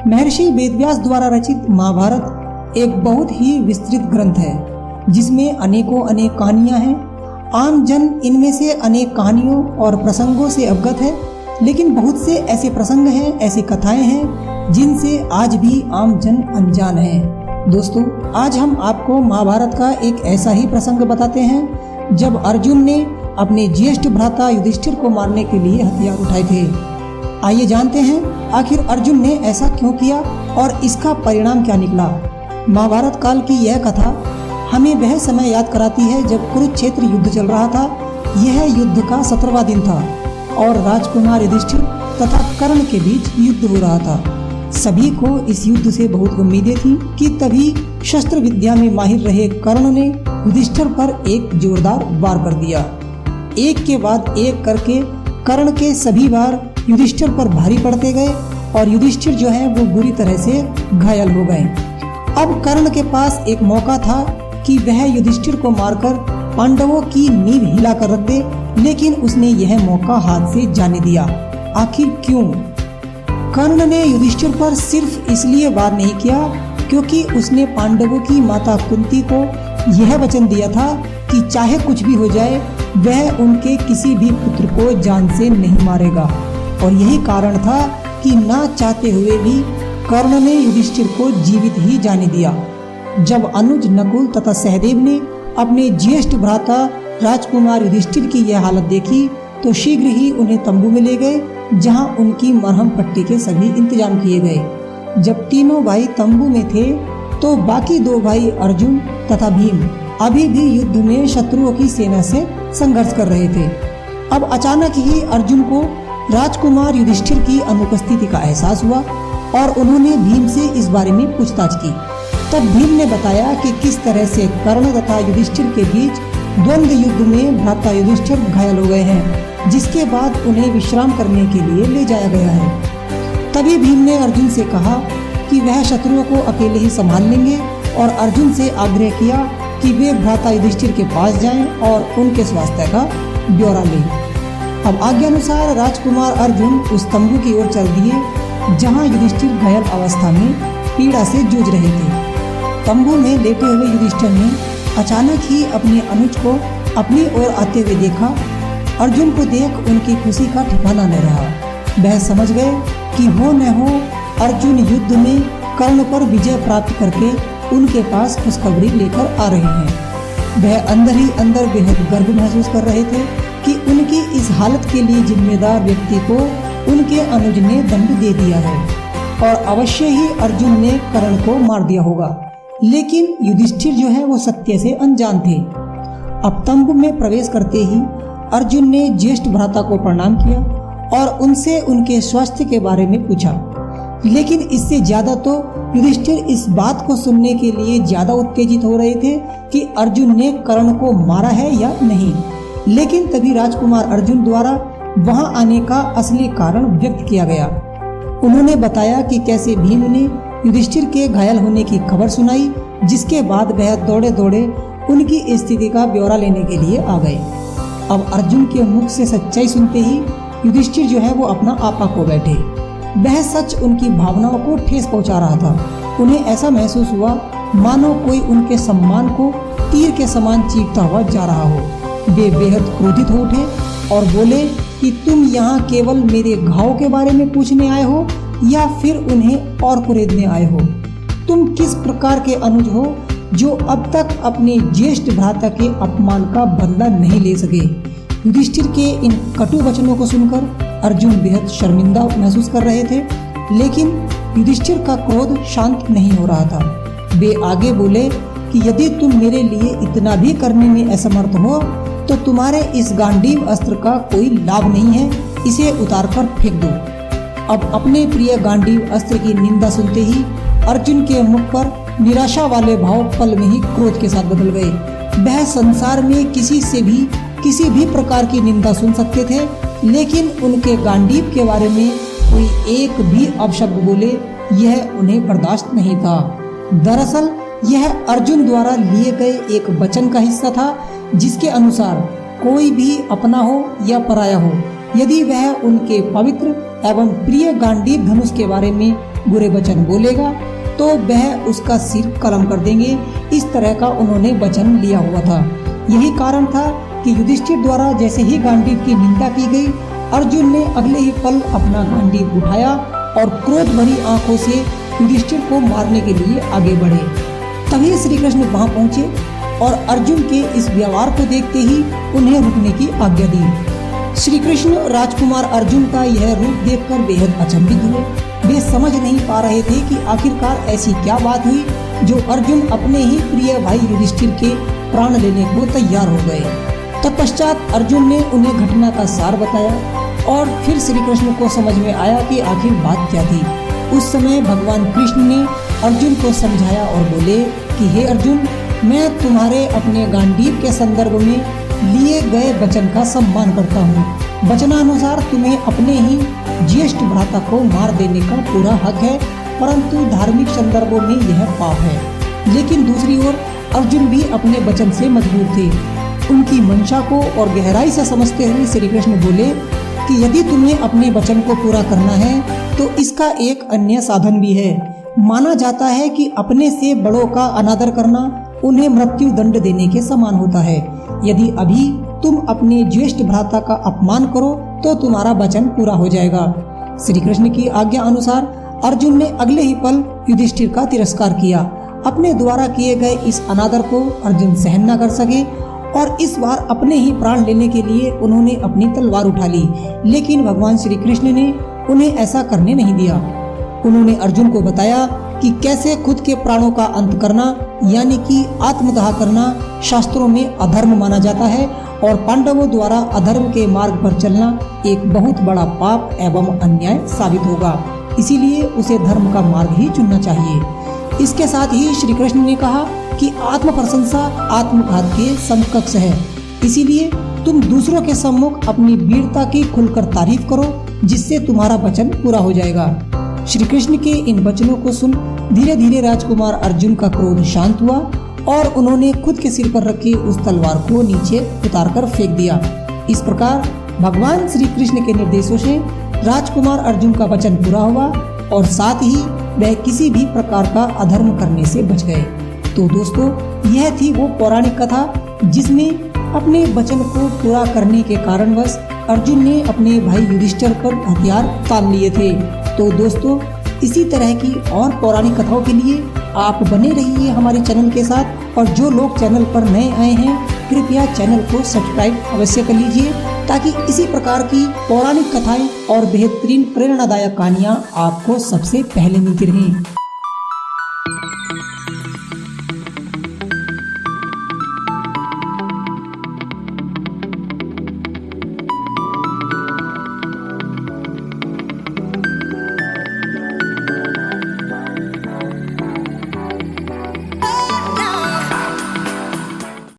महर्षि वेदव्यास द्वारा रचित महाभारत एक बहुत ही विस्तृत ग्रंथ है, जिसमें अनेकों अनेक कहानियां हैं। आम जन इनमें से अनेक कहानियों और प्रसंगों से अवगत है, लेकिन बहुत से ऐसे प्रसंग हैं, ऐसी कथाएं हैं जिनसे आज भी आम जन अनजान है। दोस्तों, आज हम आपको महाभारत का एक ऐसा ही प्रसंग बताते हैं जब अर्जुन ने अपने ज्येष्ठ भ्राता युधिष्ठिर को मारने के लिए हथियार उठाए थे। आइए जानते हैं आखिर अर्जुन ने ऐसा क्यों किया और इसका परिणाम क्या निकला। महाभारत काल की यह कथा हमें वह समय याद कराती है जब कुरुक्षेत्र युद्ध चल रहा था। यह युद्ध का 17वां दिन था और राजकुमार युधिष्ठिर तथा कर्ण के बीच युद्ध हो रहा था। सभी को इस युद्ध से बहुत उम्मीदें थी कि तभी शस्त्र विद्या में माहिर रहे कर्ण ने युधिष्ठिर पर एक जोरदार वार कर दिया। एक के बाद एक करके कर्ण के सभी वार युधिष्ठिर पर भारी पड़ते गए और युधिष्ठिर जो है वो बुरी तरह से घायल हो गए। अब कर्ण के पास एक मौका था कि वह युधिष्ठिर को मारकर पांडवों की नींव हिलाकर रख दे, लेकिन उसने यह मौका हाथ से जाने दिया। आखिर क्यों? कर्ण ने युधिष्ठिर पर सिर्फ इसलिए वार नहीं किया क्योंकि उसने पांडवों की माता कुंती को यह वचन दिया था कि चाहे कुछ भी हो जाए वह उनके किसी भी पुत्र को जान से नहीं मारेगा, और यही कारण था कि ना चाहते हुए भी कर्ण ने युधिष्ठिर को जीवित ही जाने दिया। जब अनुज, नकुल तथा सहदेव ने अपने ज्येष्ठ भ्राता राजकुमार युधिष्ठिर की यह हालत देखी तो शीघ्र ही उन्हें तंबू में ले गए, जहां उनकी मरहम पट्टी के सभी इंतजाम किए गए। जब तीनों भाई तंबू में थे तो बाकी दो भाई अर्जुन तथा भीम अभी भी युद्ध में शत्रुओं की सेना से संघर्ष कर रहे थे। अब अचानक ही अर्जुन को राजकुमार युधिष्ठिर की अनुपस्थिति का एहसास हुआ और उन्होंने भीम से इस बारे में पूछताछ की। तब भीम ने बताया कि किस तरह से कर्ण तथा युधिष्ठिर के बीच द्वंद्व युद्ध में भ्राता युधिष्ठिर घायल हो गए हैं, जिसके बाद उन्हें विश्राम करने के लिए ले जाया गया है। तभी भीम ने अर्जुन से कहा कि वह शत्रुओं को अकेले ही संभाल लेंगे और अर्जुन से आग्रह किया कि वे भ्राता युधिष्ठिर के पास जाएं और उनके स्वास्थ्य का ब्यौरा लें। अब आज्ञानुसार राजकुमार अर्जुन उस तंबू की ओर चल दिए जहां युधिष्ठिर घायल अवस्था में पीड़ा से जूझ रहे थे। तंबू में लेटे हुए युधिष्ठिर ने अचानक ही अपने अनुज को अपनी ओर आते हुए देखा। अर्जुन को देख उनकी खुशी का ठिकाना न रहा। वह समझ गए कि हो न हो अर्जुन युद्ध में कर्ण पर विजय प्राप्त करके उनके पास खुशखबरी लेकर आ रहे हैं। वह अंदर ही अंदर बेहद गर्व महसूस कर रहे थे कि उनकी इस हालत के लिए जिम्मेदार व्यक्ति को उनके अनुज ने दंड दे दिया है और अवश्य ही अर्जुन ने कर्ण को मार दिया होगा। लेकिन युधिष्ठिर जो है वो सत्य से अनजान थे। अब तंबू में प्रवेश करते ही अर्जुन ने ज्येष्ठ भ्राता को प्रणाम किया और उनसे उनके स्वास्थ्य के बारे में पूछा, लेकिन इससे ज्यादा तो युधिष्ठिर इस बात को सुनने के लिए ज्यादा उत्तेजित हो रहे थे कि अर्जुन ने कर्ण को मारा है या नहीं। लेकिन तभी राजकुमार अर्जुन द्वारा वहां आने का असली कारण व्यक्त किया गया। उन्होंने बताया कि कैसे भीम ने युधिष्ठिर के घायल होने की खबर सुनाई, जिसके बाद वह दौड़े दौड़े उनकी स्थिति का ब्यौरा लेने के लिए आ गए। अब अर्जुन के मुख से सच्चाई सुनते ही युधिष्ठिर जो है वो अपना आपा खो बैठे। वह सच उनकी भावनाओं को ठेस पहुंचा रहा था। उन्हें ऐसा महसूस हुआ मानो कोई उनके सम्मान को तीर के समान चीरता हुआ जा रहा हो। वे बेहद क्रोधित हो उठे और बोले कि तुम यहाँ केवल मेरे घाव के बारे में पूछने आए हो या फिर उन्हें और कुरेदने आए हो? तुम किस प्रकार के अनुज हो जो अब तक अपने ज्येष्ठ भ्राता के अपमान का बदला नहीं ले सके? युधिष्ठिर के इन कटु वचनों को सुनकर अर्जुन बेहद शर्मिंदा महसूस कर रहे थे, लेकिन युधिष्ठिर का क्रोध शांत नहीं हो रहा था। वे आगे बोले कि यदि तुम मेरे लिए इतना भी करने में असमर्थ हो तो तुम्हारे इस गांडीव अस्त्र का कोई लाभ नहीं है, इसे उतार कर फेंक दो। अब अपने प्रिय गांडीव अस्त्र की निंदा सुनते ही अर्जुन के मुख पर निराशा वाले भाव पल में ही क्रोध के साथ बदल गए। वह संसार में किसी भी प्रकार की निंदा सुन सकते थे, लेकिन उनके गांडीव के बारे में कोई एक भी अपशब्द बोले यह उन्हें बर्दाश्त नहीं था। दरअसल यह अर्जुन द्वारा लिए गए एक वचन का हिस्सा था, जिसके अनुसार कोई भी अपना हो या पराया हो, यदि वह उनके पवित्र एवं प्रिय गांडीव धनुष के बारे में बुरे वचन बोलेगा तो वह उसका सिर कलम कर देंगे। इस तरह का उन्होंने वचन लिया हुआ था। यही कारण था कि युधिष्ठिर द्वारा जैसे ही गांडीव की निंदा की गई, अर्जुन ने अगले ही पल अपना गांडीव उठाया और क्रोध भरी आंखों से युधिष्ठिर को मारने के लिए आगे बढ़े। तभी श्री कृष्ण वहां पहुंचे और अर्जुन के इस व्यवहार को देखते ही उन्हें रुकने की आज्ञा दी। श्री कृष्ण राजकुमार अर्जुन का यह रूप देखकर बेहद अचंभित हुए। वे समझ नहीं पा रहे थे कि आखिरकार ऐसी क्या बात हुई जो अर्जुन अपने ही प्रिय भाई युधिष्ठिर के प्राण लेने को तैयार हो गए। तत्पश्चात अर्जुन ने उन्हें घटना का सार बताया और फिर श्री कृष्ण को समझ में आया कि आखिर बात क्या थी। उस समय भगवान कृष्ण ने अर्जुन को समझाया और बोले कि हे अर्जुन, मैं तुम्हारे अपने गांडीव के संदर्भ में लिए गए वचन का सम्मान करता हूँ। वचनानुसार तुम्हें अपने ही ज्येष्ठ भ्राता को मार देने का पूरा हक है, परंतु धार्मिक संदर्भों में यह पाप है। लेकिन दूसरी ओर अर्जुन भी अपने वचन से मजबूर थे। उनकी मंशा को और गहराई से समझते हुए श्री कृष्ण बोले कि यदि तुम्हें अपने वचन को पूरा करना है तो इसका एक अन्य साधन भी है। माना जाता है कि अपने से बड़ों का अनादर करना उन्हें मृत्यु दंड देने के समान होता है। यदि अभी तुम अपने ज्येष्ठ भ्राता का अपमान करो तो तुम्हारा वचन पूरा हो जाएगा। श्री कृष्ण की आज्ञा अनुसार अर्जुन ने अगले ही पल युधिष्ठिर का तिरस्कार किया। अपने द्वारा किए गए इस अनादर को अर्जुन सहन न कर सके और इस बार अपने ही प्राण लेने के लिए उन्होंने अपनी तलवार उठा ली। लेकिन भगवान श्री कृष्ण ने उन्हें ऐसा करने नहीं दिया। उन्होंने अर्जुन को बताया कि कैसे खुद के प्राणों का अंत करना यानी कि आत्मदाह करना शास्त्रों में अधर्म माना जाता है और पांडवों द्वारा अधर्म के मार्ग पर चलना एक बहुत बड़ा पाप एवं अन्याय साबित होगा। इसीलिए उसे धर्म का मार्ग ही चुनना चाहिए। इसके साथ ही श्री कृष्ण ने कहा कि आत्म प्रशंसा आत्मघात के समकक्ष है। इसीलिए तुम दूसरों के सम्मुख अपनी वीरता की खुलकर तारीफ करो, जिससे तुम्हारा वचन पूरा हो जाएगा। श्री कृष्ण के इन वचनों को सुन धीरे धीरे राजकुमार अर्जुन का क्रोध शांत हुआ और उन्होंने खुद के सिर पर रखी उस तलवार को नीचे उतारकर फेंक दिया। इस प्रकार भगवान श्री कृष्ण के निर्देशों से राजकुमार अर्जुन का वचन पूरा हुआ और साथ ही वह किसी भी प्रकार का अधर्म करने से बच गए। तो दोस्तों, यह थी वो पौराणिक कथा जिसमें अपने वचन को पूरा करने के कारणवश अर्जुन ने अपने भाई युधिष्ठिर पर हथियार तान लिए थे। तो दोस्तों, इसी तरह की और पौराणिक कथाओं के लिए आप बने रहिए हमारे चैनल के साथ। और जो लोग चैनल पर नए आए हैं, कृपया चैनल को सब्सक्राइब अवश्य कर लीजिए ताकि इसी प्रकार की पौराणिक कथाएं और बेहतरीन प्रेरणादायक कहानियां आपको सबसे पहले मिलती रहें।